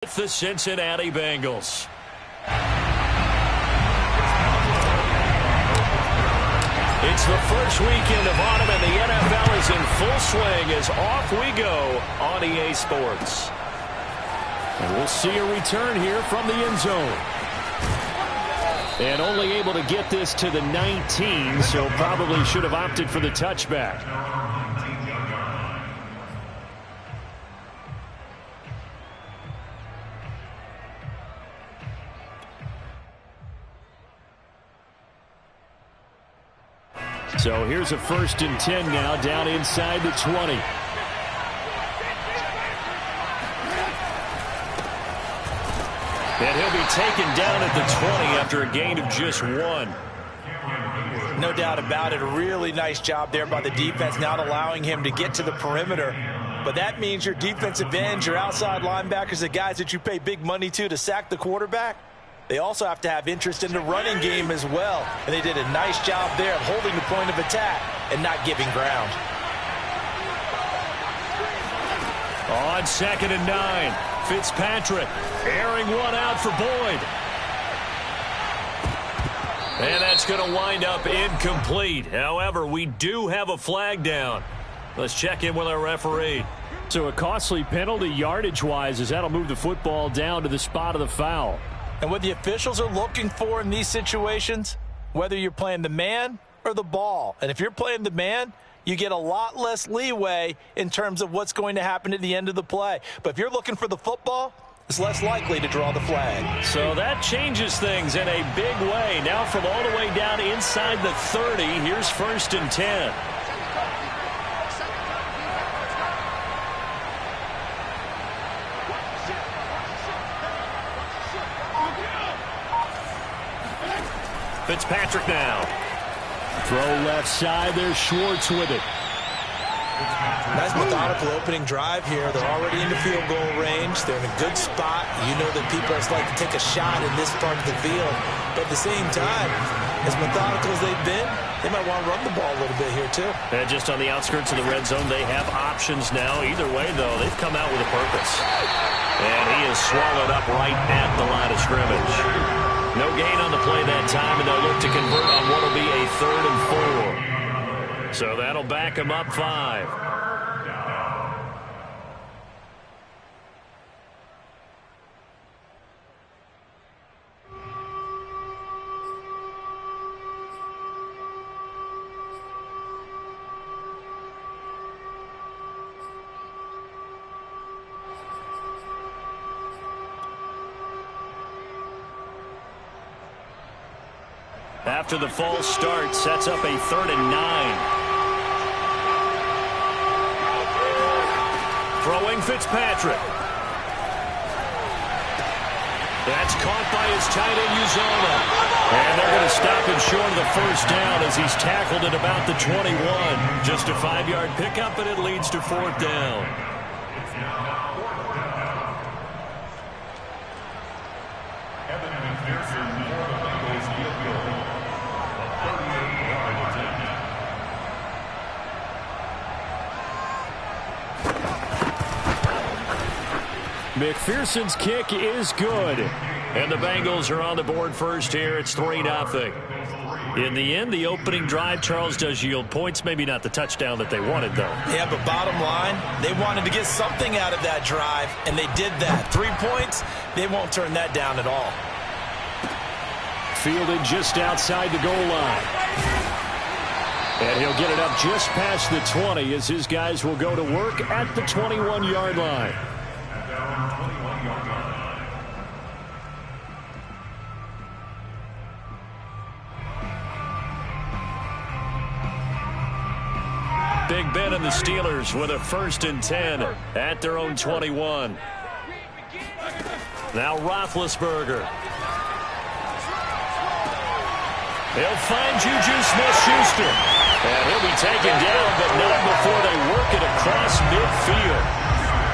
With the Cincinnati Bengals. It's the first weekend of autumn, and the NFL is in full swing as off we go on EA Sports. And we'll see a return here from the end zone. And only able to get this to the 19, so probably should have opted for the touchback. So here's a 1st and 10 now, down inside the 20. And he'll be taken down at the 20 after a gain of just 1. No doubt about it. A really nice job there by the defense, not allowing him to get to the perimeter. But that means your defensive ends, your outside linebackers, the guys that you pay big money to sack the quarterback, they also have to have interest in the running game as well. And they did a nice job there of holding the point of attack and not giving ground. On 2nd and 9, Fitzpatrick airing one out for Boyd. And that's going to wind up incomplete. However, we do have a flag down. Let's check in with our referee. So a costly penalty yardage-wise as that'll move the football down to the spot of the foul. And what the officials are looking for in these situations, whether you're playing the man or the ball. And if you're playing the man, you get a lot less leeway in terms of what's going to happen at the end of the play. But if you're looking for the football, it's less likely to draw the flag. So that changes things in a big way. Now from all the way down inside the 30, here's 1st and 10. Fitzpatrick now. Throw left side. There's Schwartz with it. Nice methodical opening drive here. They're already in the field goal range. They're in a good spot. You know that people just like to take a shot in this part of the field. But at the same time, as methodical as they've been, they might want to run the ball a little bit here too. And just on the outskirts of the red zone, they have options now. Either way, though, they've come out with a purpose. And he is swallowed up right at the line of scrimmage. No gain on the play that time, and they'll look to convert on what will be a 3rd and 4. So that'll back them up 5. After the false start, sets up a 3rd and 9. Throwing Fitzpatrick. That's caught by his tight end, Uzoma. And they're going to stop him short of the 1st down as he's tackled at about the 21. Just a 5-yard pickup, and it leads to 4th down. McPherson's kick is good. And the Bengals are on the board first here. It's 3-0. In the end, the opening drive, Charles, does yield points. Maybe not the touchdown that they wanted, though. Yeah, but bottom line, they wanted to get something out of that drive, and they did that. 3 points, they won't turn that down at all. Fielded just outside the goal line. And he'll get it up just past the 20 as his guys will go to work at the 21-yard line. Big Ben and the Steelers with a 1st and 10 at their own 21. Now Roethlisberger. He'll find Juju Smith-Schuster. And he'll be taken down, but not before they work it across midfield.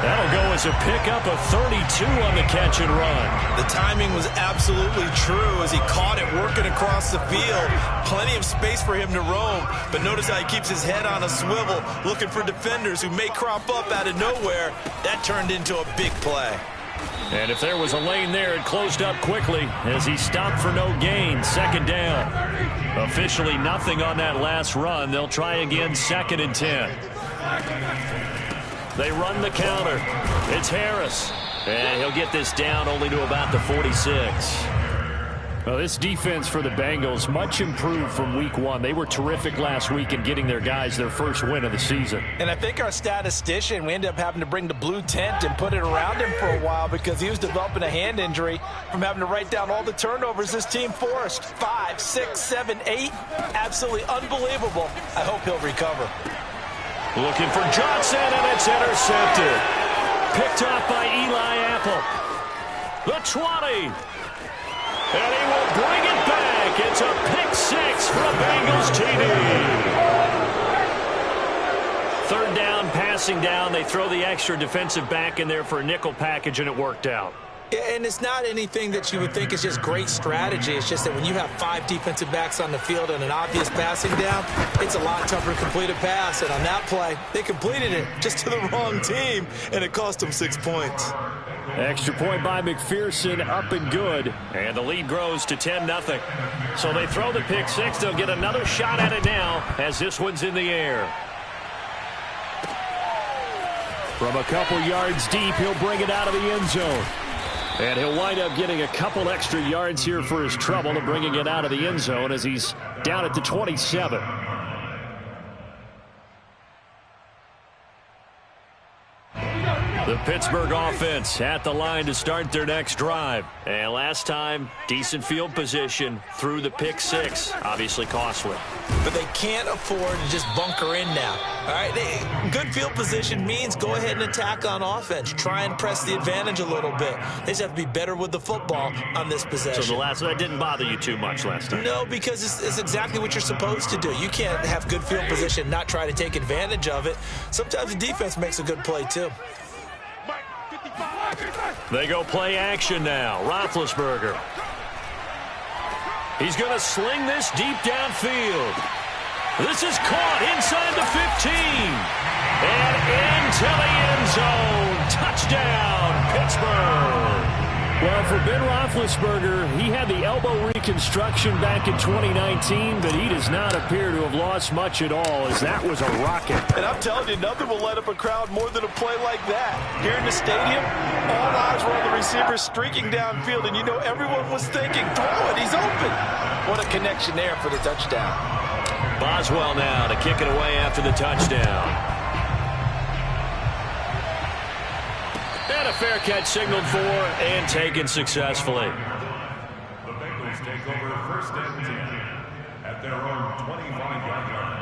That'll go as a pickup of 32 on the catch and run. The timing was absolutely true as he caught it working across the field. Plenty of space for him to roam, but notice how he keeps his head on a swivel, looking for defenders who may crop up out of nowhere. That turned into a big play. And if there was a lane there, it closed up quickly as he stopped for no gain. Second down. Officially nothing on that last run. They'll try again, 2nd and 10. They run the counter. It's Harris. And he'll get this down only to about the 46. Well, this defense for the Bengals, much improved from week 1. They were terrific last week in getting their guys their first win of the season. And I think our statistician, we ended up having to bring the blue tent and put it around him for a while because he was developing a hand injury from having to write down all the turnovers this team forced. 5, 6, 7, 8. Absolutely unbelievable. I hope he'll recover. Looking for Johnson, and it's intercepted. Picked off by Eli Apple. The 20. And he will bring it back. It's a pick 6 for a Bengals TD. 3rd down, passing down. They throw the extra defensive back in there for a nickel package, and it worked out. And it's not anything that you would think is just great strategy. It's just that when you have 5 defensive backs on the field and an obvious passing down, it's a lot tougher to complete a pass. And on that play, they completed it just to the wrong team, and it cost them 6 points. Extra point by McPherson, up and good. And the lead grows to 10-0. So they throw the pick 6. They'll get another shot at it now as this one's in the air. From a couple yards deep, he'll bring it out of the end zone. And he'll wind up getting a couple extra yards here for his trouble and bringing it out of the end zone as he's down at the 27. The Pittsburgh offense at the line to start their next drive. And last time, decent field position through the pick 6. Obviously costly. But they can't afford to just bunker in now. All right, good field position means go ahead and attack on offense. Try and press the advantage a little bit. They just have to be better with the football on this possession. So that didn't bother you too much last time? No, because it's exactly what you're supposed to do. You can't have good field position and not try to take advantage of it. Sometimes the defense makes a good play, too. They go play action now. Roethlisberger. He's going to sling this deep downfield. This is caught inside the 15. And into the end zone. Touchdown, Pittsburgh. Well, for Ben Roethlisberger, he had the elbow reconstruction back in 2019, but he does not appear to have lost much at all, as that was a rocket. And I'm telling you, nothing will let up a crowd more than a play like that. Here in the stadium, all eyes were on the receiver streaking downfield, and you know everyone was thinking, throw it, he's open. What a connection there for the touchdown. Boswell now to kick it away after the touchdown. And a fair catch signaled for and taken successfully. The Bengals take over 1st and 10 at their own 25-yard line.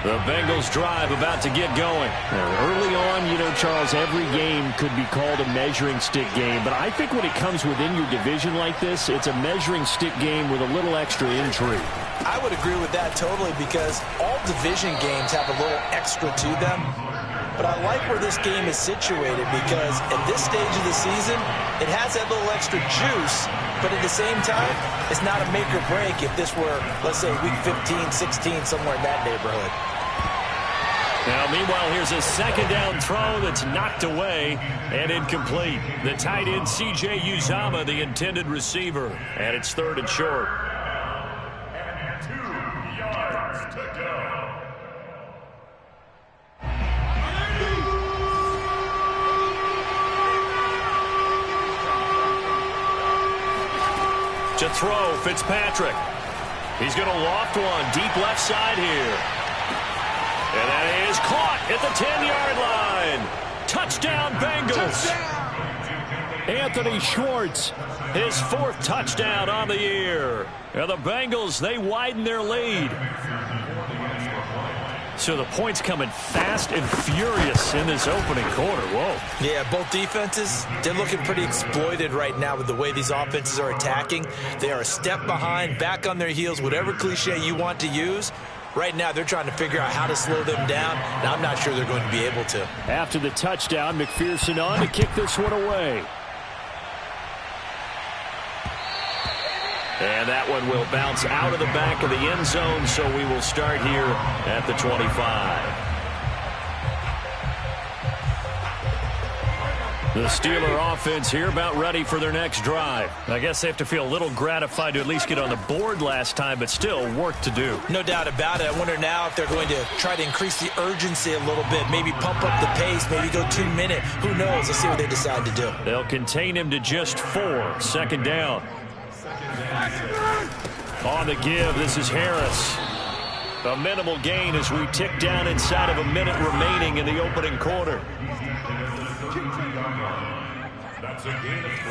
The Bengals drive about to get going. Early on, you know, Charles, every game could be called a measuring stick game. But I think when it comes within your division like this, it's a measuring stick game with a little extra intrigue. I would agree with that totally because all division games have a little extra to them. But I like where this game is situated because at this stage of the season, it has that little extra juice. But at the same time, it's not a make or break if this were, let's say, week 15, 16, somewhere in that neighborhood. Now, meanwhile, here's a 2nd down throw that's knocked away and incomplete. The tight end, C.J. Uzomah, the intended receiver. And it's 3rd and short. And 2 yards to go. To throw, Fitzpatrick. He's going to loft one deep left side here. And that is caught at the 10-yard line. Touchdown, Bengals. Touchdown. Anthony Schwartz. His 4th touchdown on the year. And the Bengals, they widen their lead. So the points coming fast and furious in this opening quarter. Whoa. Yeah, both defenses, they're looking pretty exploited right now with the way these offenses are attacking. They are a step behind, back on their heels, whatever cliche you want to use. Right now, they're trying to figure out how to slow them down, and I'm not sure they're going to be able to. After the touchdown, McPherson on to kick this one away. And that one will bounce out of the back of the end zone, so we will start here at the 25. The Steeler offense here about ready for their next drive. I guess they have to feel a little gratified to at least get on the board last time, but still work to do. No doubt about it. I wonder now if they're going to try to increase the urgency a little bit, maybe pump up the pace, maybe go 2 minute. Who knows? Let's see what they decide to do. They'll contain him to just 4. Second down. On the give, this is Harris. A minimal gain as we tick down inside of a minute remaining in the opening quarter. That's a gain of 3.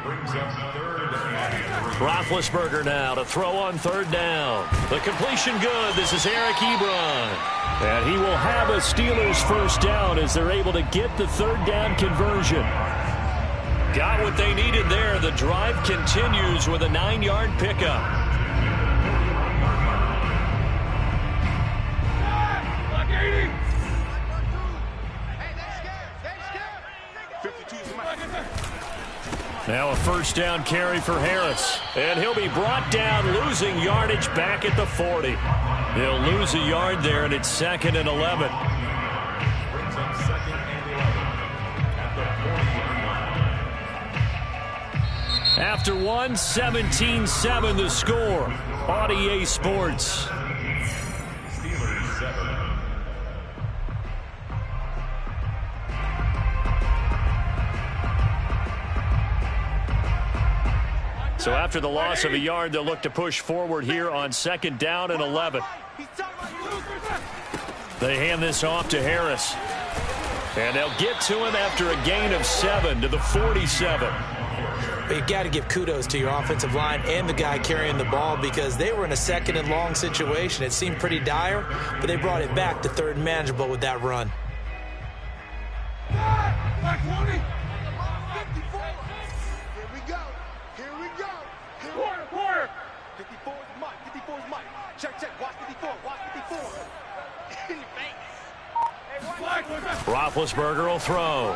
Brings up 3rd and 3. Roethlisberger now to throw on 3rd down. The completion good. This is Eric Ebron. And he will have a Steelers first down as they're able to get the 3rd down conversion. Got what they needed there. The drive continues with a 9-yard pickup. Now a first down carry for Harris. And he'll be brought down, losing yardage back at the 40. He'll lose a yard there, and it's 2nd and 11. Brings up 2nd and 11 at the 40-yard line. After one, 17-7 the score on EA Sports. Steelers 7. So after the loss of a yard, they'll look to push forward here on 2nd down and 11. They hand this off to Harris. And they'll get to him after a gain of 7 to the 47. But you've got to give kudos to your offensive line and the guy carrying the ball because they were in a 2nd and long situation. It seemed pretty dire, but they brought it back to 3rd and manageable with that run. Roethlisberger will throw.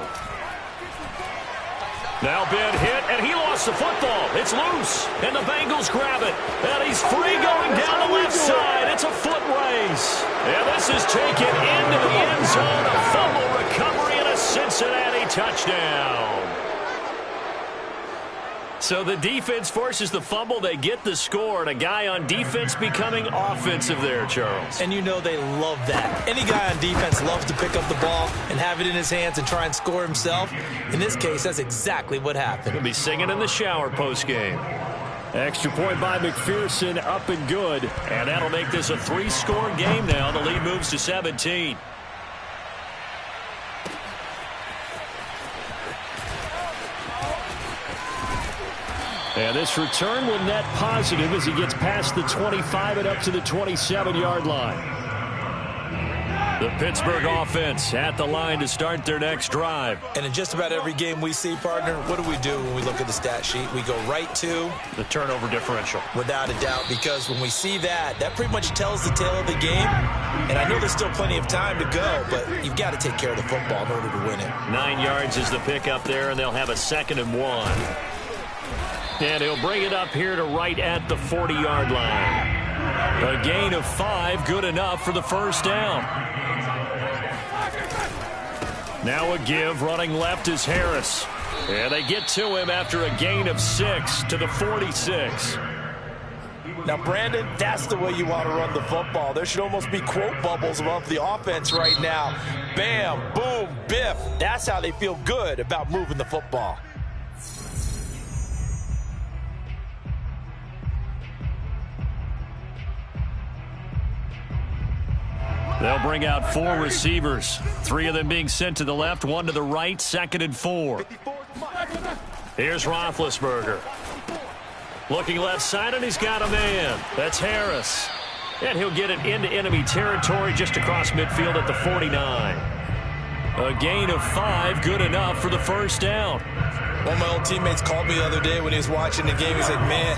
Now Ben hit, and he lost the football. It's loose, and the Bengals grab it. And he's free going down the left side. It's a foot race. And this is taken into the end zone. A fumble recovery and a Cincinnati touchdown. So the defense forces the fumble. They get the score, and a guy on defense becoming offensive there, Charles. And you know they love that. Any guy on defense loves to pick up the ball and have it in his hands and try and score himself. In this case, that's exactly what happened. He'll be singing in the shower postgame. Extra point by McPherson, up and good. And that'll make this a 3-score game now. The lead moves to 17. And this return will net positive as he gets past the 25 and up to the 27-yard line. The Pittsburgh offense at the line to start their next drive. And in just about every game we see, partner, what do we do when we look at the stat sheet? We go right to the turnover differential. Without a doubt, because when we see that, that pretty much tells the tale of the game. And I know there's still plenty of time to go, but you've got to take care of the football in order to win it. 9 yards is the pickup there, and they'll have a 2nd and 1. And he'll bring it up here to right at the 40-yard line. A gain of 5, good enough for the first down. Now a give, running left is Harris. And they get to him after a gain of 6 to the 46. Now, Brandon, that's the way you want to run the football. There should almost be quote bubbles above the offense right now. Bam, boom, biff. That's how they feel good about moving the football. They'll bring out 4 receivers, 3 of them being sent to the left, 1 to the right, 2nd and 4. Here's Roethlisberger. Looking left side, and he's got a man. That's Harris. And he'll get it into enemy territory just across midfield at the 49. A gain of 5, good enough for the first down. One of my old teammates called me the other day when he was watching the game. He's like, man,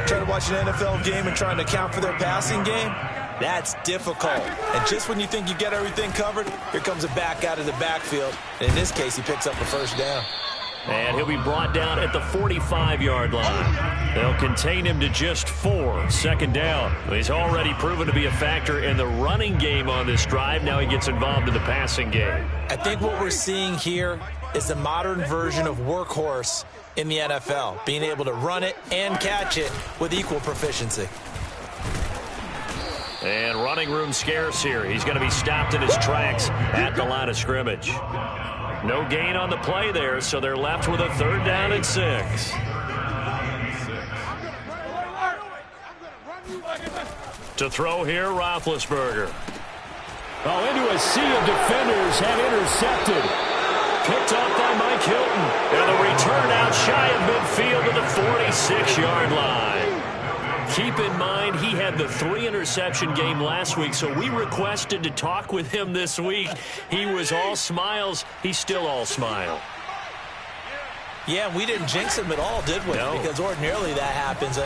trying to watch an NFL game and trying to account for their passing game, that's difficult. And just when you think you get everything covered, here comes a back out of the backfield. And in this case, he picks up the first down. And he'll be brought down at the 45-yard line. They'll contain him to just 4, second down. He's already proven to be a factor in the running game on this drive. Now he gets involved in the passing game. I think what we're seeing here is the modern version of workhorse in the NFL, being able to run it and catch it with equal proficiency. And running room scarce here. He's going to be stopped in his tracks at the line of scrimmage. No gain on the play there, so they're left with a 3rd down and 6. To throw here, Roethlisberger. Oh, into a sea of defenders and intercepted. Picked off by Mike Hilton. And the return out shy of midfield to the 46-yard line. Keep in mind, he had the 3-interception game last week, so we requested to talk with him this week. He was all smiles. He's still all smile. Yeah, we didn't jinx him at all, did we? No. Because ordinarily that happens.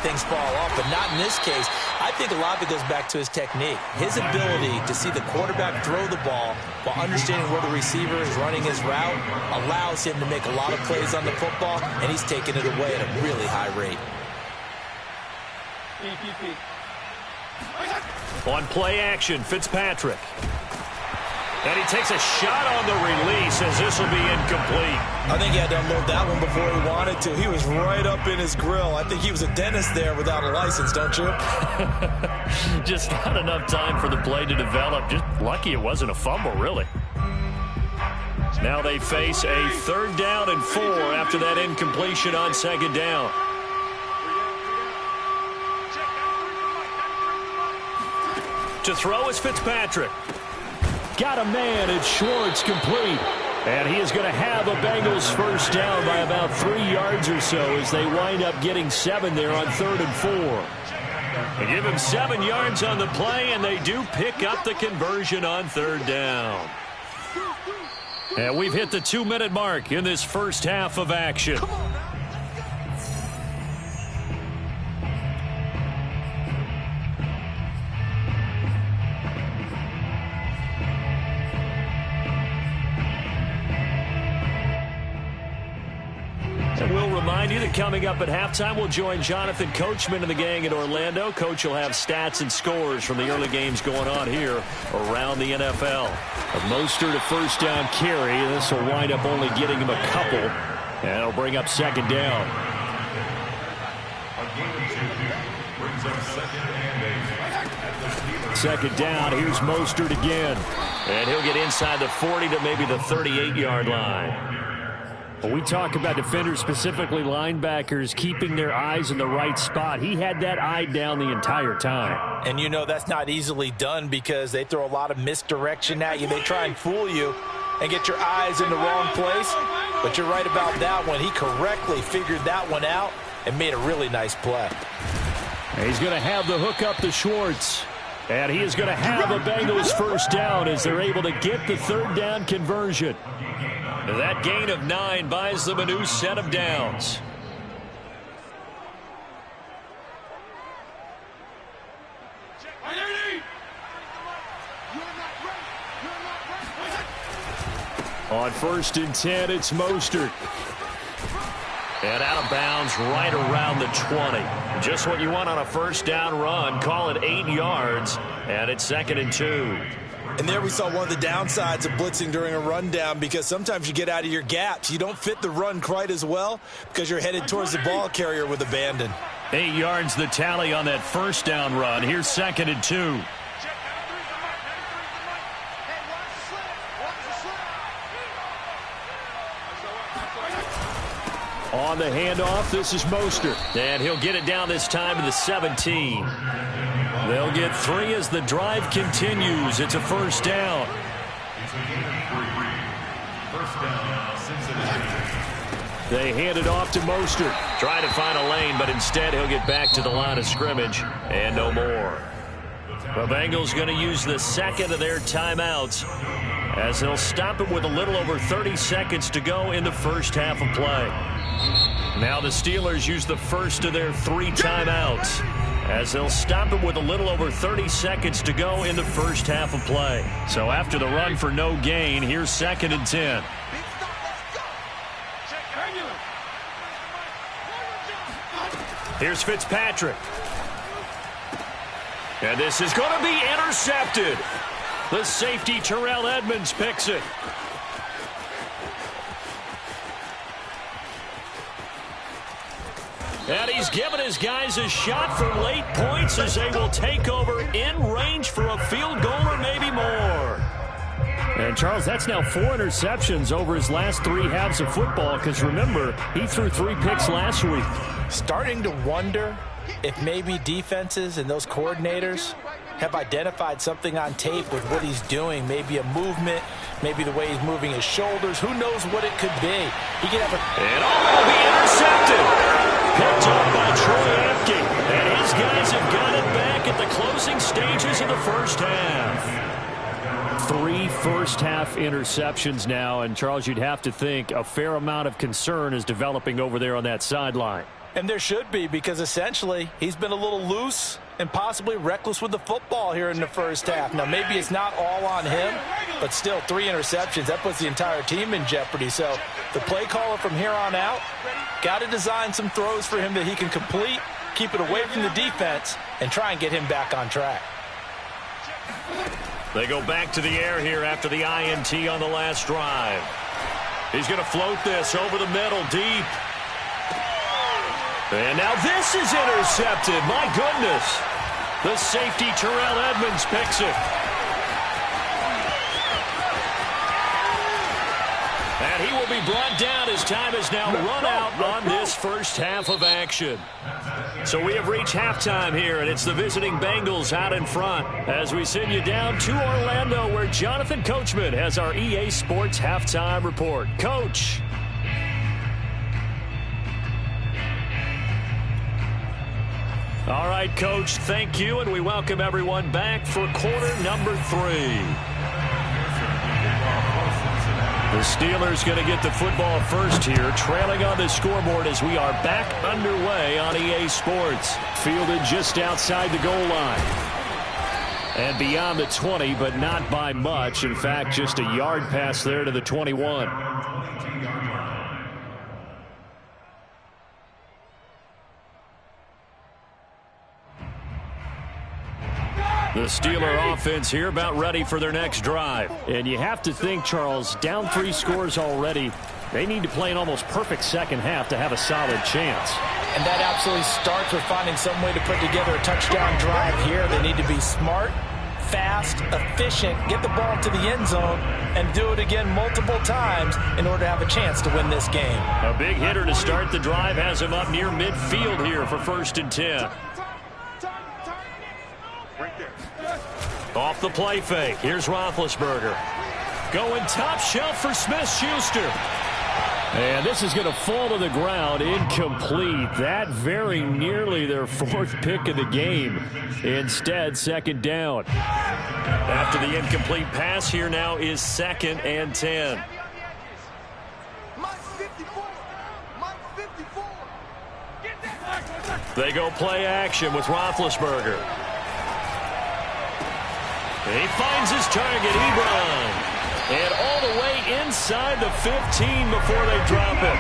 Things fall off, but not in this case. I think a lot of it goes back to his technique. His ability to see the quarterback throw the ball while understanding where the receiver is running his route allows him to make a lot of plays on the football, and he's taking it away at a really high rate. On play action, Fitzpatrick. And he takes a shot on the release as this will be incomplete. I think he had to unload that one before he wanted to. He was right up in his grill. I think he was a dentist there without a license, don't you? Just not enough time for the play to develop. Just lucky it wasn't a fumble, really. Now they face a 3rd down and 4 after that incompletion on 2nd down. To throw is Fitzpatrick. Got a man at Schwartz, complete. And he is going to have a Bengals 1st down by about 3 yards or so as they wind up getting 7 there on 3rd and 4. They give him 7 yards on the play, and they do pick up the conversion on 3rd down. And we've hit the 2-minute mark in this first half of action. And we'll remind you that coming up at halftime, we'll join Jonathan Coachman and the gang in Orlando. Coach will have stats and scores from the early games going on here around the NFL. A Mostert to 1st down carry. This will wind up only getting him a couple. And it'll bring up 2nd down. Second down. Here's Mostert again. And he'll get inside the 40 to maybe the 38-yard line. When we talk about defenders, specifically linebackers, keeping their eyes in the right spot, he had that eye down the entire time. And you know that's not easily done because they throw a lot of misdirection at you. They try and fool you and get your eyes in the wrong place. But you're right about that one. He correctly figured that one out and made a really nice play. He's going to have the hook up to Schwartz. And he is going to have a Bengals 1st down as they're able to get the 3rd down conversion. That gain of 9 buys them a new set of downs. On 1st and 10, it's Mostert. And out of bounds right around the 20. Just what you want on a 1st down run. Call it 8 yards. And it's 2nd and 2. And there we saw one of the downsides of blitzing during a rundown because sometimes you get out of your gaps. You don't fit the run quite as well because you're headed towards the ball carrier with abandon. 8 yards the tally on that 1st down run. Here's 2nd and 2. On the handoff, this is Mostert. And he'll get it down this time to the 17. They'll get 3 as the drive continues. It's a 1st down. They hand it off to Mostert. Trying to find a lane, but instead he'll get back to the line of scrimmage and no more. The Bengals going to use the 2nd of their timeouts as they'll stop it with a little over 30 seconds to go in the first half of play. Now the Steelers use the 1st of their 3 timeouts as they'll stop it with a little over 30 seconds to go in the first half of play. So after the run for no gain, here's 2nd and 10. Here's Fitzpatrick. And this is going to be intercepted. The safety, Terrell Edmonds, picks it. And he's given his guys a shot for late points as they will take over in range for a field goal or maybe more. And, Charles, that's now 4 interceptions over his last 3 halves of football because, remember, he threw 3 picks last week. Starting to wonder if maybe defenses and those coordinators have identified something on tape with what he's doing. Maybe a movement, maybe the way he's moving his shoulders. Who knows what it could be? He could have a... It all will be intercepted. Picked up by Troy Apke. And his guys have got it back at the closing stages of the first half. 3 first-half interceptions now, and, Charles, you'd have to think a fair amount of concern is developing over there on that sideline. And there should be, because essentially he's been a little loose and possibly reckless with the football here in the first half. Now, maybe it's not all on him, but still 3 interceptions. That puts the entire team in jeopardy. So the play caller from here on out got to design some throws for him that he can complete, keep it away from the defense, and try and get him back on track. They go back to the air here after the INT on the last drive. He's going to float this over the middle deep. And now this is intercepted. My goodness. The safety, Terrell Edmonds, picks it. And he will be brought down as time has now run out on this first half of action. So we have reached halftime here, and it's the visiting Bengals out in front as we send you down to Orlando, where Jonathan Coachman has our EA Sports halftime report. Coach. All right, Coach, thank you, and we welcome everyone back for quarter number 3. The Steelers going to get the football first here, trailing on the scoreboard as we are back underway on EA Sports. Fielded just outside the goal line. And beyond the 20, but not by much. In fact, just a yard pass there to the 21. The Steeler offense here about ready for their next drive. And you have to think, Charles, down 3 scores already. They need to play an almost perfect second half to have a solid chance. And that absolutely starts with finding some way to put together a touchdown drive here. They need to be smart, fast, efficient, get the ball to the end zone, and do it again multiple times in order to have a chance to win this game. A big hitter to start the drive has him up near midfield here for 1st and 10. Off the play fake. Here's Roethlisberger. Going top shelf for Smith-Schuster. And this is going to fall to the ground. Incomplete. That very nearly their 4th pick of the game. Instead, 2nd down. After the incomplete pass, here now is 2nd and 10. They go play action with Roethlisberger. He finds his target, Ebron. And all the way inside the 15 before they drop it.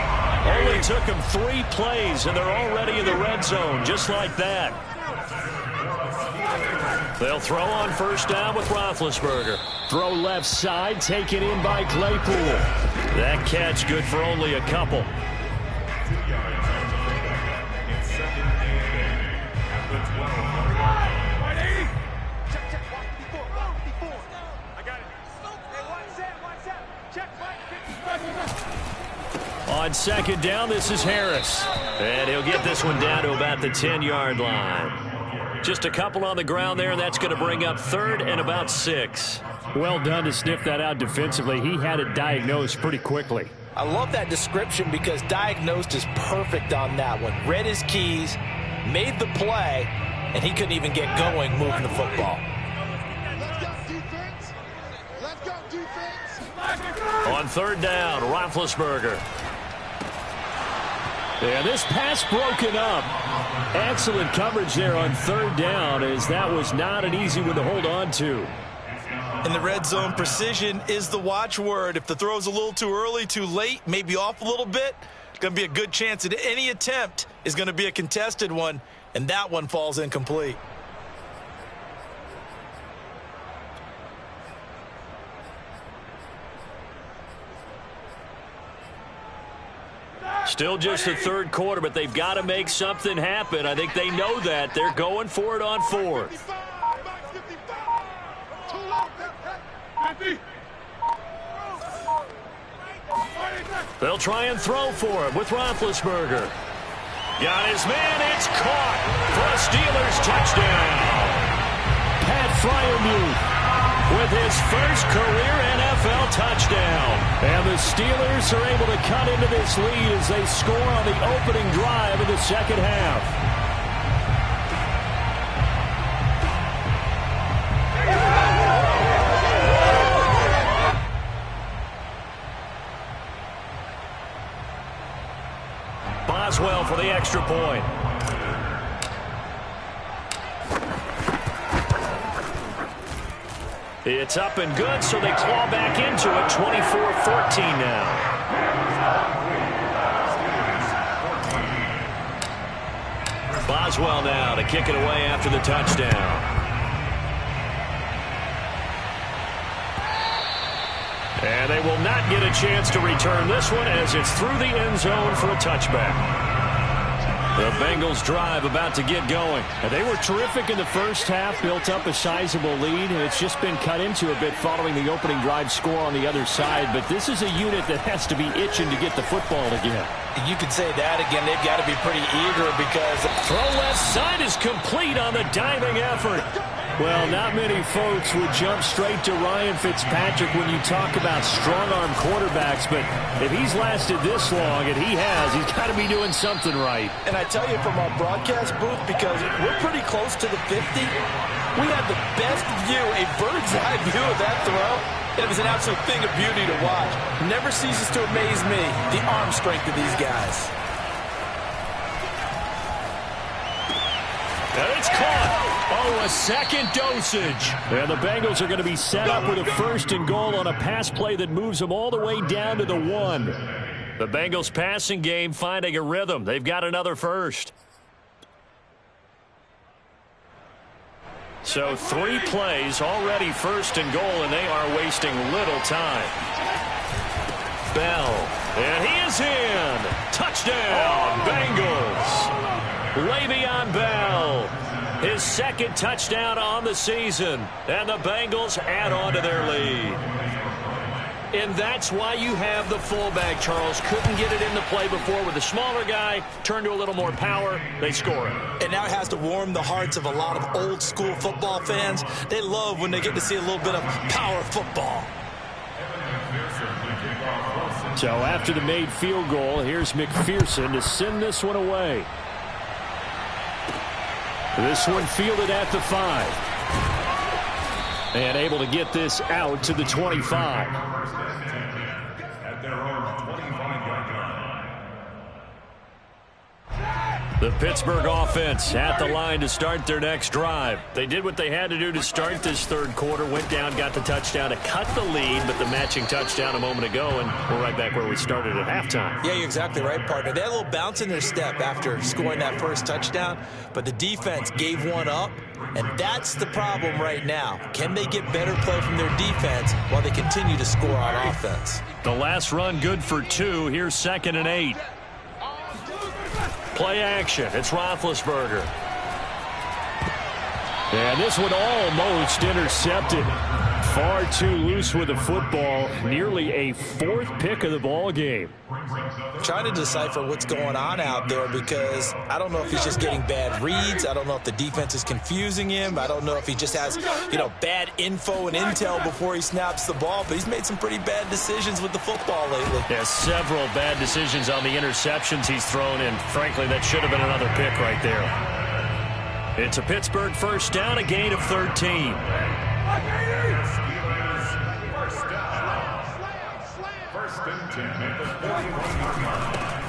Only took him 3 plays, and they're already in the red zone, just like that. They'll throw on 1st down with Roethlisberger. Throw left side, taken in by Claypool. That catch good for only a couple. On 2nd down, this is Harris. And he'll get this one down to about the 10-yard line. Just a couple on the ground there, and that's going to bring up 3rd and about 6. Well done to sniff that out defensively. He had it diagnosed pretty quickly. I love that description because diagnosed is perfect on that one. Read his keys, made the play, and he couldn't even get going moving the football. On 3rd down, Roethlisberger. And this pass broken up. Excellent coverage there on 3rd down, as that was not an easy one to hold on to. In the red zone, precision is the watchword. If the throw's a little too early, too late, maybe off a little bit, going to be a good chance that any attempt is going to be a contested one, and that one falls incomplete. Still just the third quarter, but they've got to make something happen. I think they know that. They're going for it on fourth. They'll try and throw for him with Roethlisberger. Got his man. It's caught for a Steelers touchdown. Pat Freiermuth with his first career NFL touchdown. And the Steelers are able to cut into this lead as they score on the opening drive in the second half. Boswell for the extra point. It's up and good, so they claw back into it. 24-14 now. Boswell now to kick it away after the touchdown. And they will not get a chance to return this one as it's through the end zone for a touchback. The Bengals drive about to get going. And they were terrific in the first half, built up a sizable lead. It's just been cut into a bit following the opening drive score on the other side. But this is a unit that has to be itching to get the football again. You could say that again. They've got to be pretty eager because throw left side is complete on the diving effort. Well, not many folks would jump straight to Ryan Fitzpatrick when you talk about strong-arm quarterbacks, but if he's lasted this long, and he has, he's got to be doing something right. And I tell you, from our broadcast booth, because we're pretty close to the 50, we had the best view, a bird's-eye view of that throw. It was an absolute thing of beauty to watch. Never ceases to amaze me, the arm strength of these guys. And it's caught. Oh, a second dosage. And the Bengals are going to be set up with a first and goal on a pass play that moves them all the way down to the 1. The Bengals passing game finding a rhythm. They've got another first. So 3 plays already first and goal, and they are wasting little time. Bell. And he is in. Touchdown, Bengals. Le'Veon Bell, his second touchdown on the season, and the Bengals add on to their lead. And that's why you have the fullback, Charles. Couldn't get it into play before with the smaller guy, turned to a little more power, they score it. And now it has to warm the hearts of a lot of old-school football fans. They love when they get to see a little bit of power football. So after the made field goal, here's McPherson to send this one away. This one fielded at the 5. And able to get this out to the 25. At their own 25-yard line. The Pittsburgh offense at the line to start their next drive. They did what they had to do to start this third quarter. Went down, got the touchdown to cut the lead, but the matching touchdown a moment ago, and we're right back where we started at halftime. Yeah, you're exactly right, partner. They had a little bounce in their step after scoring that first touchdown, but the defense gave one up, and that's the problem right now. Can they get better play from their defense while they continue to score on offense? The last run good for 2. Here's 2nd and 8. Play action. It's Roethlisberger. And this one almost intercepted. Far too loose with the football. Nearly a 4th pick of the ball game. Trying to decipher what's going on out there because I don't know if he's just getting bad reads. I don't know if the defense is confusing him. I don't know if he just has, bad info and intel before he snaps the ball. But he's made some pretty bad decisions with the football lately. Yeah, several bad decisions on the interceptions he's thrown in. Frankly, that should have been another pick right there. It's a Pittsburgh first down, a gain of 13.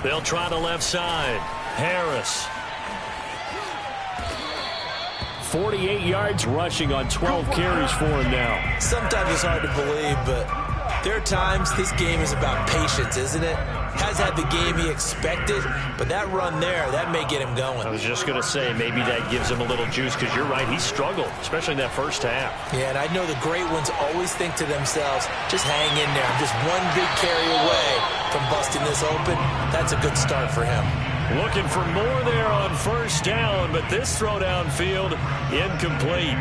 They'll try the left side. Harris. 48 yards rushing on 12 carries for him now. Sometimes it's hard to believe, but there are times this game is about patience, isn't it? Has had the game he expected, but that run there, that may get him going. I was just going to say, maybe that gives him a little juice, because you're right, he struggled, especially in that first half. Yeah, and I know the great ones always think to themselves, just hang in there. I'm just one big carry away from busting this open. That's a good start for him. Looking for more there on first down, but this throw downfield incomplete.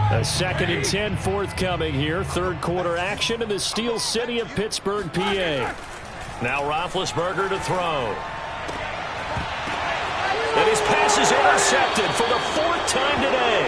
A 2nd and 10 forthcoming here. Third quarter action in the Steel City of Pittsburgh, PA. Now Roethlisberger to throw. And his pass is intercepted for the 4th time today.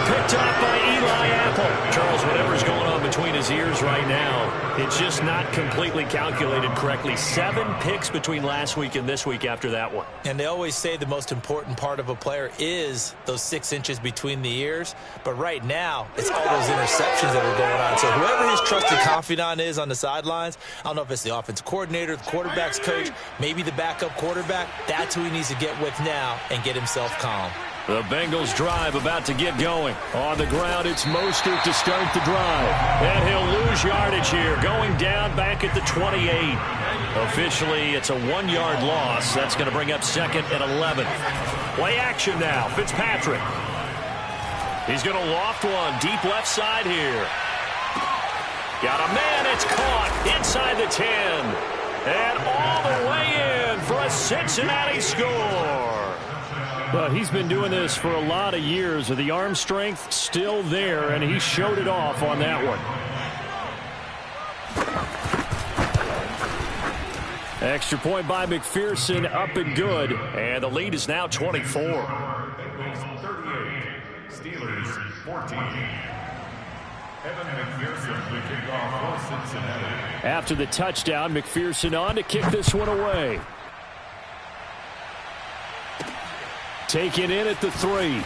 Picked up by Eli Apple. Charles, whatever's going on between his ears right now, it's just not completely calculated correctly. 7 picks between last week and this week after that one. And they always say the most important part of a player is those 6 inches between the ears. But right now, it's all those interceptions that are going on. So whoever his trusted confidant is on the sidelines, I don't know if it's the offensive coordinator, the quarterback's coach, maybe the backup quarterback, that's who he needs to get with now and get himself calm. The Bengals drive about to get going. On the ground, it's Mostert to start the drive. And he'll lose yardage here, going down back at the 28. Officially, it's a 1-yard loss. That's going to bring up 2nd and 11. Play action now. Fitzpatrick. He's going to loft one deep left side here. Got a man. It's caught inside the 10. And all the way in for a Cincinnati score. Well, he's been doing this for a lot of years. The arm strength still there, and he showed it off on that one. Extra point by McPherson, up and good. And the lead is now 24. Bengals 38, Steelers 14. Evan McPherson, the kickoff for Cincinnati. After the touchdown, McPherson on to kick this one away. Taken in at the 3.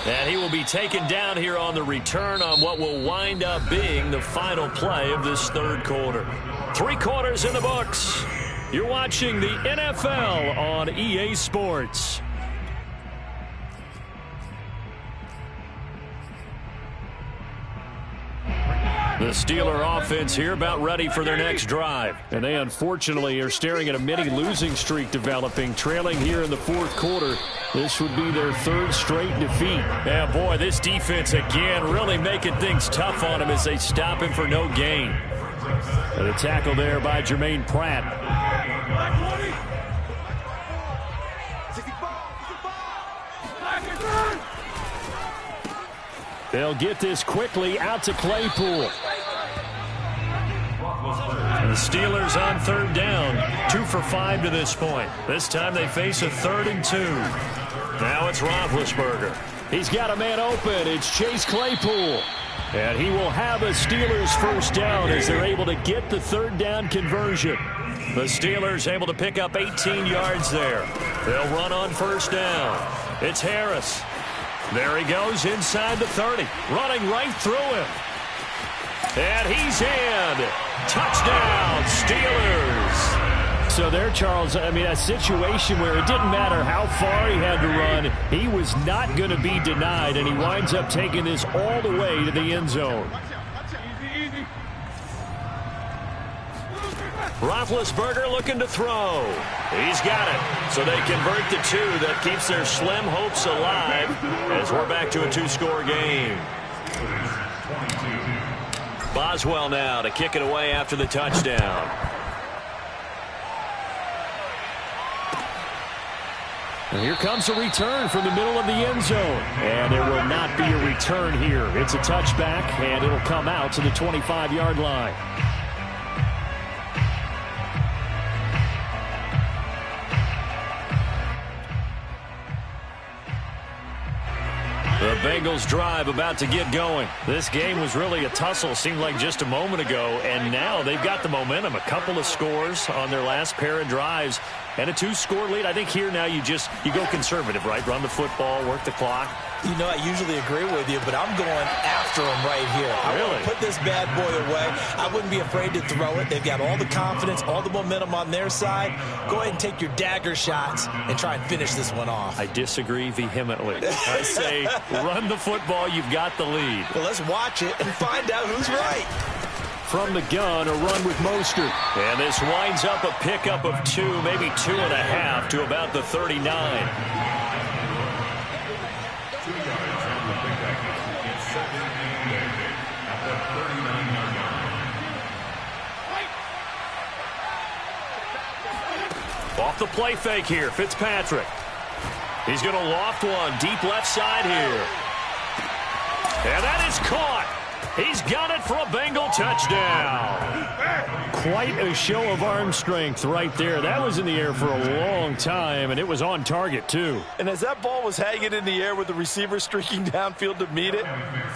And he will be taken down here on the return on what will wind up being the final play of this third quarter. 3 quarters in the books. You're watching the NFL on EA Sports. The Steeler offense here about ready for their next drive. And they unfortunately are staring at a mini losing streak developing, trailing here in the 4th quarter. This would be their 3rd straight defeat. Yeah, boy, this defense again really making things tough on him as they stop him for no gain. And a tackle there by Jermaine Pratt. They'll get this quickly out to Claypool. The Steelers on 3rd down, 2 for 5 to this point. This time they face a 3rd and 2. Now it's Roethlisberger. He's got a man open. It's Chase Claypool. And he will have a Steelers first down as they're able to get the 3rd down conversion. The Steelers able to pick up 18 yards there. They'll run on first down. It's Harris. There he goes inside the 30, running right through him. And he's in. Touchdown, Steelers. So there, Charles, I mean, a situation where it didn't matter how far he had to run. He was not going to be denied, and he winds up taking this all the way to the end zone. Roethlisberger looking to throw. He's got it. So they convert the 2. That keeps their slim hopes alive as we're back to a 2-score game. Boswell now to kick it away after the touchdown. And here comes a return from the middle of the end zone. And there will not be a return here. It's a touchback, and it'll come out to the 25-yard line. The Bengals drive about to get going. This game was really a tussle, seemed like just a moment ago, and now they've got the momentum. A couple of scores on their last pair of drives and a 2-score lead. I think here now you go conservative, right? Run the football, work the clock. You know, I usually agree with you, but I'm going after him right here. I want to put this bad boy away. I wouldn't be afraid to throw it. They've got all the confidence, all the momentum on their side. Go ahead and take your dagger shots and try and finish this one off. I disagree vehemently. I say run the football. You've got the lead. Well, let's watch it and find out who's right. from the gun, a run with Mostert. And this winds up a pickup of 2, maybe 2.5 to about the 39. 2 yards on the pickup. It's 2nd and 8 at the 39-yard line. Off the play fake here, Fitzpatrick. He's going to loft one deep left side here. And that is caught. He's got it for a Bengal touchdown. Quite a show of arm strength right there. That was in the air for a long time, and it was on target, too. And as that ball was hanging in the air with the receiver streaking downfield to meet it,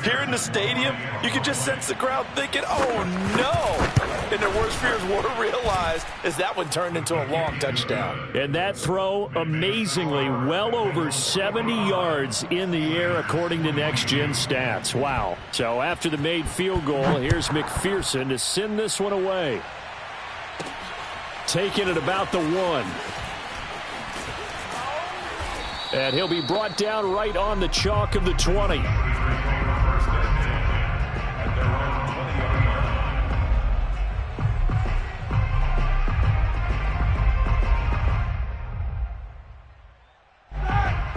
here in the stadium, you could just sense the crowd thinking, oh, no. And their worst fears were realized as that one turned into a long touchdown. And that throw, amazingly, well over 70 yards in the air, according to Next Gen Stats. Wow. So after the made field goal, here's McPherson to send this one away. Taking it about the 1. And he'll be brought down right on the chalk of the 20.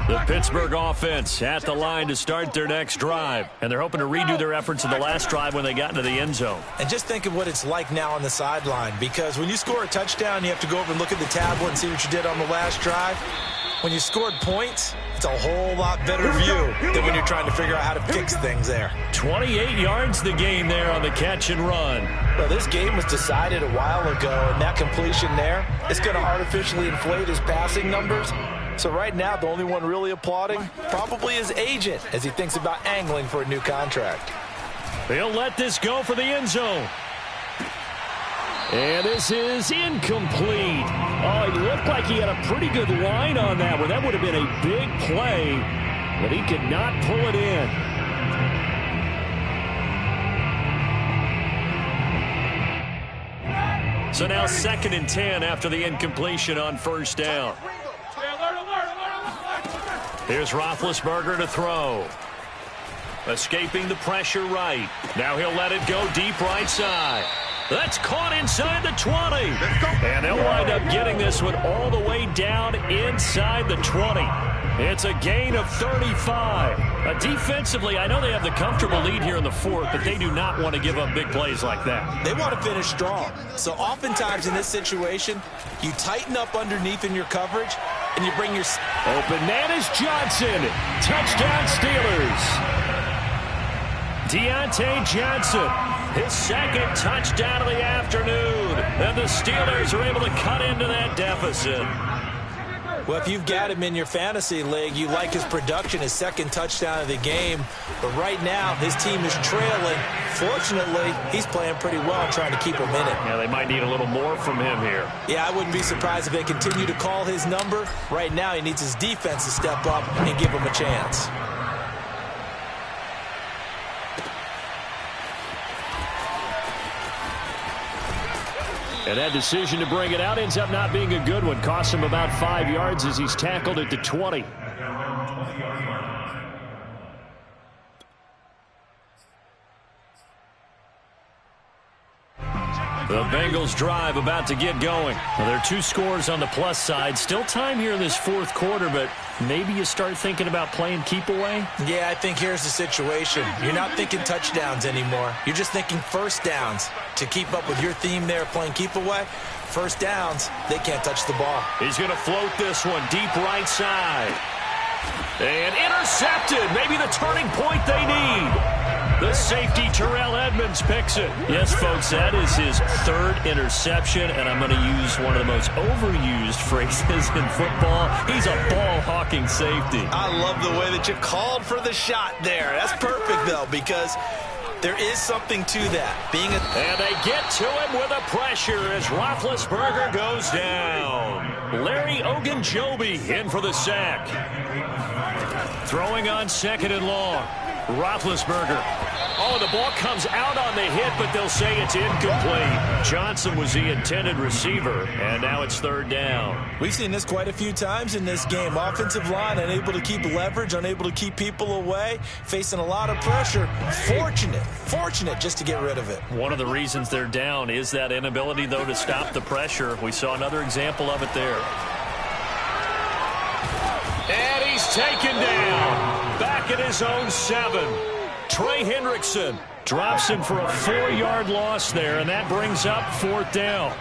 The Pittsburgh offense at the line to start their next drive. And they're hoping to redo their efforts in the last drive when they got into the end zone. And just think of what it's like now on the sideline, because when you score a touchdown, you have to go over and look at the tablet and see what you did on the last drive. When you scored points, it's a whole lot better view than when you're trying to figure out how to fix things there. 28 yards the gain there on the catch and run. Well, this game was decided a while ago, and that completion there is going to artificially inflate his passing numbers. So right now, the only one really applauding probably his agent as he thinks about angling for a new contract. He'll let this go for the end zone. And this is incomplete. Oh, it looked like he had a pretty good line on that one. That would have been a big play, but he could not pull it in. So now 2nd and 10 after the incompletion on first down. Here's Roethlisberger to throw. Escaping the pressure right. Now he'll let it go deep right side. That's caught inside the 20. And they'll wind up getting this one all the way down inside the 20. It's a gain of 35. Defensively, I know they have the comfortable lead here in the 4th, but they do not want to give up big plays like that. They want to finish strong. So oftentimes in this situation, you tighten up underneath in your coverage, and you bring your... Open man is Johnson. Touchdown Steelers. Deontay Johnson, his 2nd touchdown of the afternoon. And the Steelers are able to cut into that deficit. Well, if you've got him in your fantasy league, you like his production, his 2nd touchdown of the game. But right now, his team is trailing. Fortunately, he's playing pretty well and trying to keep him in it. Yeah, they might need a little more from him here. Yeah, I wouldn't be surprised if they continue to call his number. Right now, he needs his defense to step up and give him a chance. And that decision to bring it out ends up not being a good one. Costs him about 5 yards as he's tackled at the 20. The Bengals drive about to get going. Well, there are 2 scores on the plus side. Still time here in this 4th quarter, but maybe you start thinking about playing keep away? Yeah, I think here's the situation. You're not thinking touchdowns anymore. You're just thinking first downs. To keep up with your theme there, playing keep away, first downs, they can't touch the ball. He's going to float this one deep right side. And intercepted. Maybe the turning point they need. The safety, Terrell Edmonds, picks it. Yes, folks, that is his 3rd interception, and I'm going to use one of the most overused phrases in football. He's a ball-hawking safety. I love the way that you called for the shot there. That's perfect, though, because there is something to that. And they get to him with a pressure as Roethlisberger goes down. Larry Ogunjobi in for the sack. Throwing on 2nd and long. Roethlisberger. Oh, the ball comes out on the hit, but they'll say it's incomplete. Johnson was the intended receiver, and now it's third down. We've seen this quite a few times in this game. Offensive line unable to keep leverage, unable to keep people away, facing a lot of pressure. Fortunate just to get rid of it. One of the reasons they're down is that inability, though, to stop the pressure. We saw another example of it there. And he's taken down. Back at his own 7. Trey Hendrickson drops him for a 4-yard loss there, and that brings up fourth down.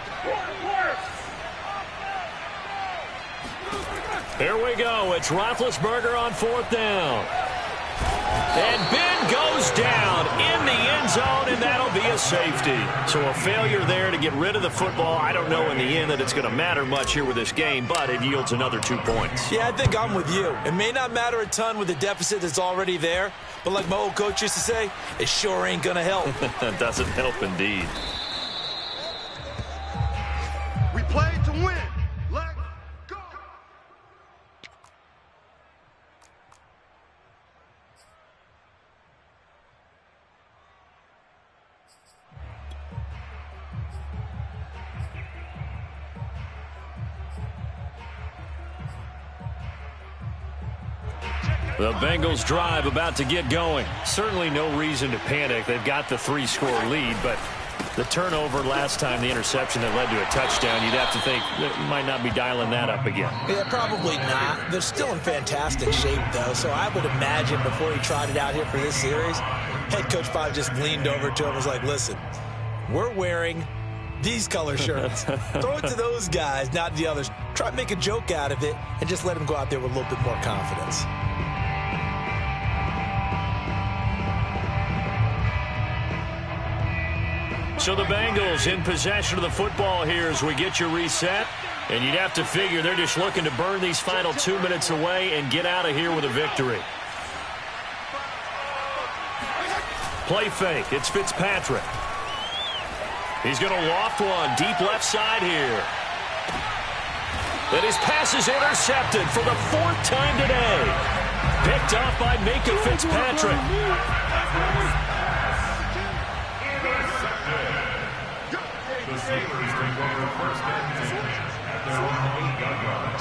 Here we go. It's Roethlisberger on fourth down. And Ben goes down in the end zone, and that'll be a safety. So a failure there to get rid of the football. I don't know in the end that it's going to matter much here with this game, but it yields another 2 points. Yeah, I think I'm with you. It may not matter a ton with the deficit that's already there, but like my old coach used to say, it sure ain't going to help. It doesn't help indeed. We played to win. Let's go. The Bengals drive about to get going. Certainly no reason to panic. They've got the 3-score lead, but the turnover last time, the interception that led to a touchdown, you'd have to think that might not be dialing that up again. Yeah, probably not. They're still in fantastic shape, though, so I would imagine before he trotted out here for this series, head coach probably just leaned over to him and was like, listen, we're wearing these color shirts. Throw it to those guys, not the others. Try to make a joke out of it and just let him go out there with a little bit more confidence. So the Bengals in possession of the football here as we get you reset. And you'd have to figure they're just looking to burn these final 2 minutes away and get out of here with a victory. Play fake. It's Fitzpatrick. He's going to loft one deep left side here. And his pass is intercepted for the 4th time today. Picked off by Micah Fitzpatrick. The Steelers take over first and 10 at their own 8-yard line.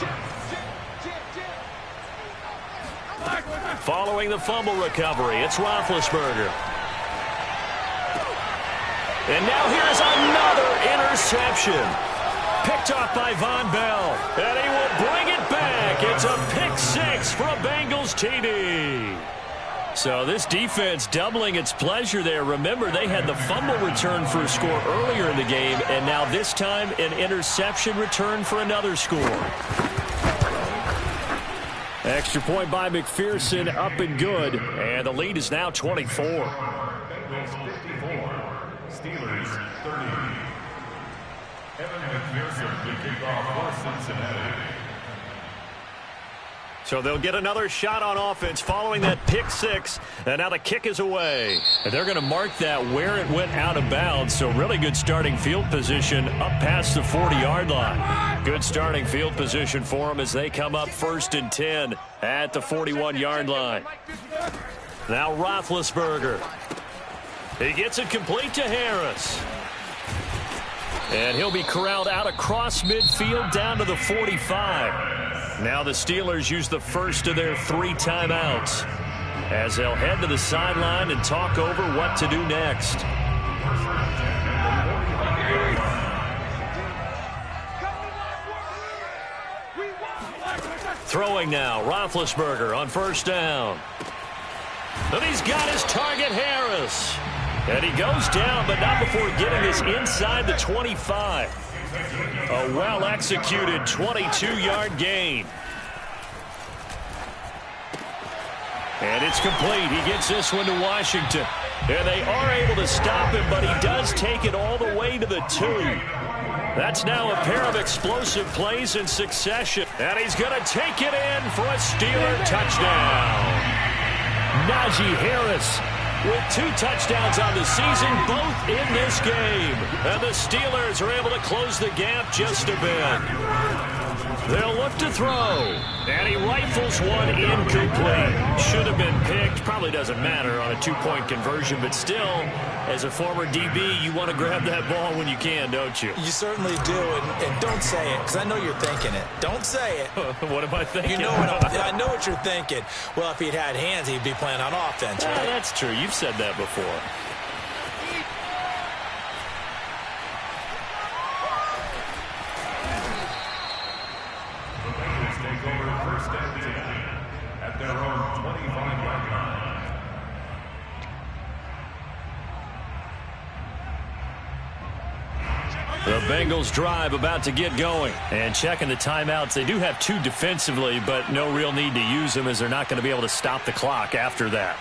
Following the fumble recovery, it's Roethlisberger. And now here's another interception. Picked off by Von Bell. And he will bring it back. It's a pick 6 for a Bengals TD. So this defense doubling its pleasure there. Remember, they had the fumble return for a score earlier in the game, and now this time an interception return for another score. Extra point by McPherson, up and good, and the lead is now 24. Bengals 54, Steelers 30. Evan McPherson will kick off for Cincinnati. So they'll get another shot on offense following that pick 6, and now the kick is away. And they're going to mark that where it went out of bounds, so really good starting field position up past the 40-yard line. Good starting field position for them as they come up 1st and 10 at the 41-yard line. Now Roethlisberger. He gets it complete to Harris. And he'll be corralled out across midfield down to the 45. Now the Steelers use the first of their 3 timeouts as they'll head to the sideline and talk over what to do next. Throwing now, Roethlisberger on first down. And he's got his target, Harris. And he goes down, but not before getting this inside the 25. A well-executed 22-yard gain. And it's complete. He gets this one to Washington. And they are able to stop him, but he does take it all the way to the 2. That's now a pair of explosive plays in succession. And he's going to take it in for a Steeler touchdown. Najee Harris with 2 touchdowns on the season, both in this game. And the Steelers are able to close the gap just a bit. They'll look to throw. And he rifles one incomplete. Should have been picked. Probably doesn't matter on a two-point conversion, but still, as a former DB, you want to grab that ball when you can, don't you? You certainly do, and don't say it, because I know you're thinking it. Don't say it. What am I thinking? You know I know what you're thinking. Well, if he'd had hands, he'd be playing on offense, right? That's true. You've said that before. At their own 25-yard line. The Bengals drive about to get going. And checking the timeouts. They do have two defensively, but no real need to use them as they're not going to be able to stop the clock after that.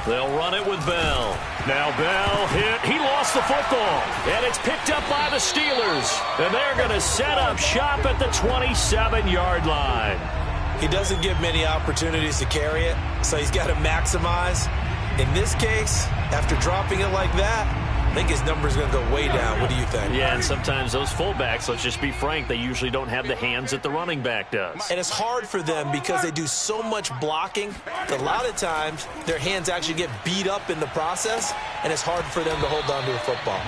They'll run it with Bell. Now Bell hit. He lost the football. And it's picked up by the Steelers. And they're going to set up shop at the 27-yard line. He doesn't give many opportunities to carry it, so he's got to maximize. In this case, after dropping it like that, I think his number's going to go way down. What do you think? Yeah, and sometimes those fullbacks, let's just be frank, they usually don't have the hands that the running back does. And it's hard for them because they do so much blocking that a lot of times their hands actually get beat up in the process, and it's hard for them to hold on to a football.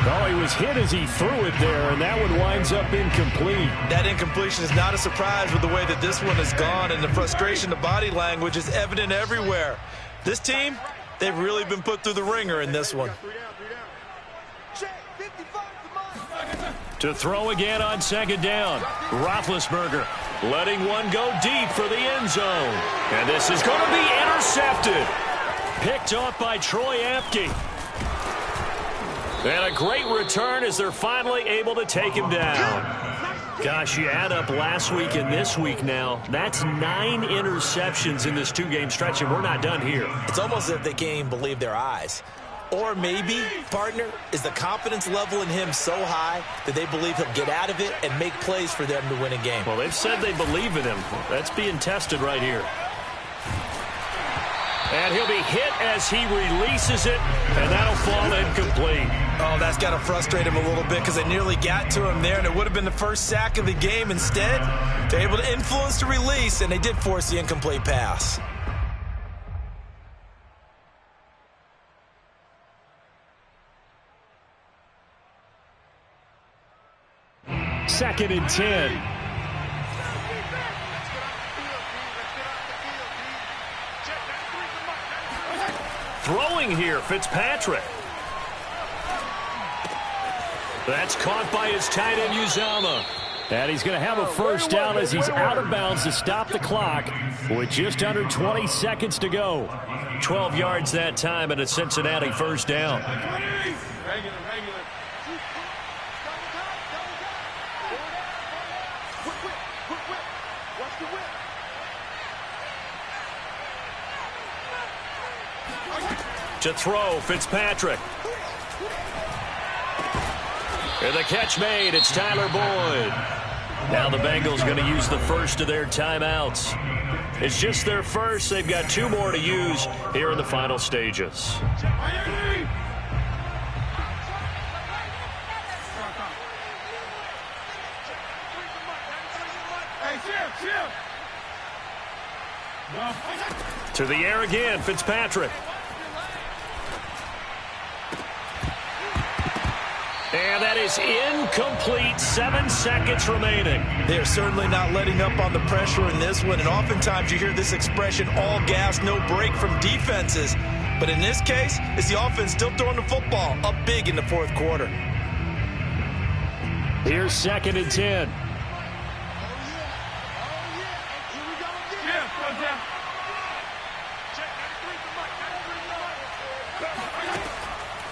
Oh, he was hit as he threw it there, and that one winds up incomplete. That incompletion is not a surprise with the way that this one has gone, and the frustration, the body language is evident everywhere. This team, they've really been put through the ringer in this one. To throw again on second down. Roethlisberger letting one go deep for the end zone. And this is going to be intercepted. Picked off by Troy Apke. And a great return as they're finally able to take him down. Gosh, you add up last week and this week now. That's 9 interceptions in this two-game stretch, and we're not done here. It's almost as if they can't even believe their eyes. Or maybe, partner, is the confidence level in him so high that they believe he'll get out of it and make plays for them to win a game. Well, they've said they believe in him. That's being tested right here. And he'll be hit as he releases it, and that'll fall incomplete. Oh, that's got to frustrate him a little bit because they nearly got to him there, and it would have been the first sack of the game. Instead, they're able to influence the release, and they did force the incomplete pass. Second and 10. Throwing here, Fitzpatrick. That's caught by his tight end, Uzama. And he's going to have a first down as he's out of bounds to stop the clock with just under 20 seconds to go. 12 yards that time and a Cincinnati first down. To throw, Fitzpatrick. And the catch made. It's Tyler Boyd. Now the Bengals going to use the first of their timeouts. It's just their first. They've got 2 more to use here in the final stages. To the air again, Fitzpatrick. And that is incomplete. 7 seconds remaining. They're certainly not letting up on the pressure in this one. And oftentimes you hear this expression, all gas, no break from defenses. But in this case, it's the offense still throwing the football up big in the fourth quarter. Here's second and 10.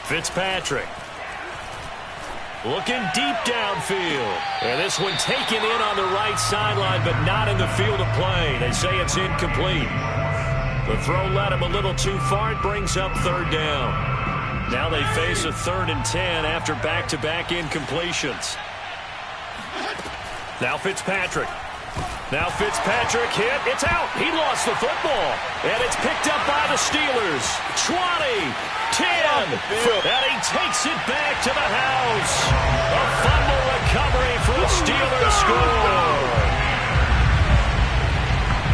Fitzpatrick. Looking deep downfield. And this one taken in on the right sideline, but not in the field of play. They say it's incomplete. The throw led him a little too far. It brings up third down. Now they face a 3rd and 10 after back-to-back incompletions. Now Fitzpatrick. Now Fitzpatrick hit. It's out. He lost the football. And it's picked up by the Steelers. 20, 10. And he takes it back to the house. A fumble recovery for a Steelers score.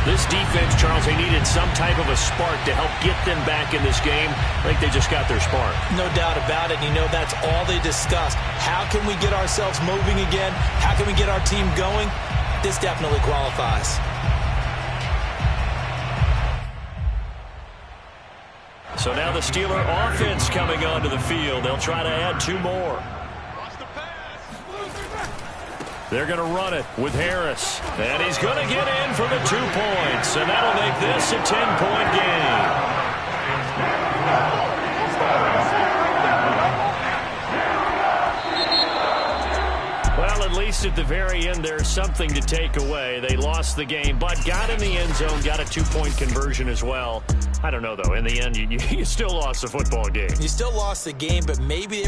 This defense, Charles, they needed some type of a spark to help get them back in this game. I think they just got their spark. No doubt about it. You know, that's all they discussed. How can we get ourselves moving again? How can we get our team going? This definitely qualifies. So now the Steeler offense coming onto the field. They'll try to add 2 more. They're going to run it with Harris. And he's going to get in for the 2 points. And that'll make this a 10-point game. Well, at least at the very end, there's something to take away. They lost the game, but got in the end zone, got a 2-point conversion as well. I don't know, though. In the end, you still lost the football game. You still lost the game, but maybe they were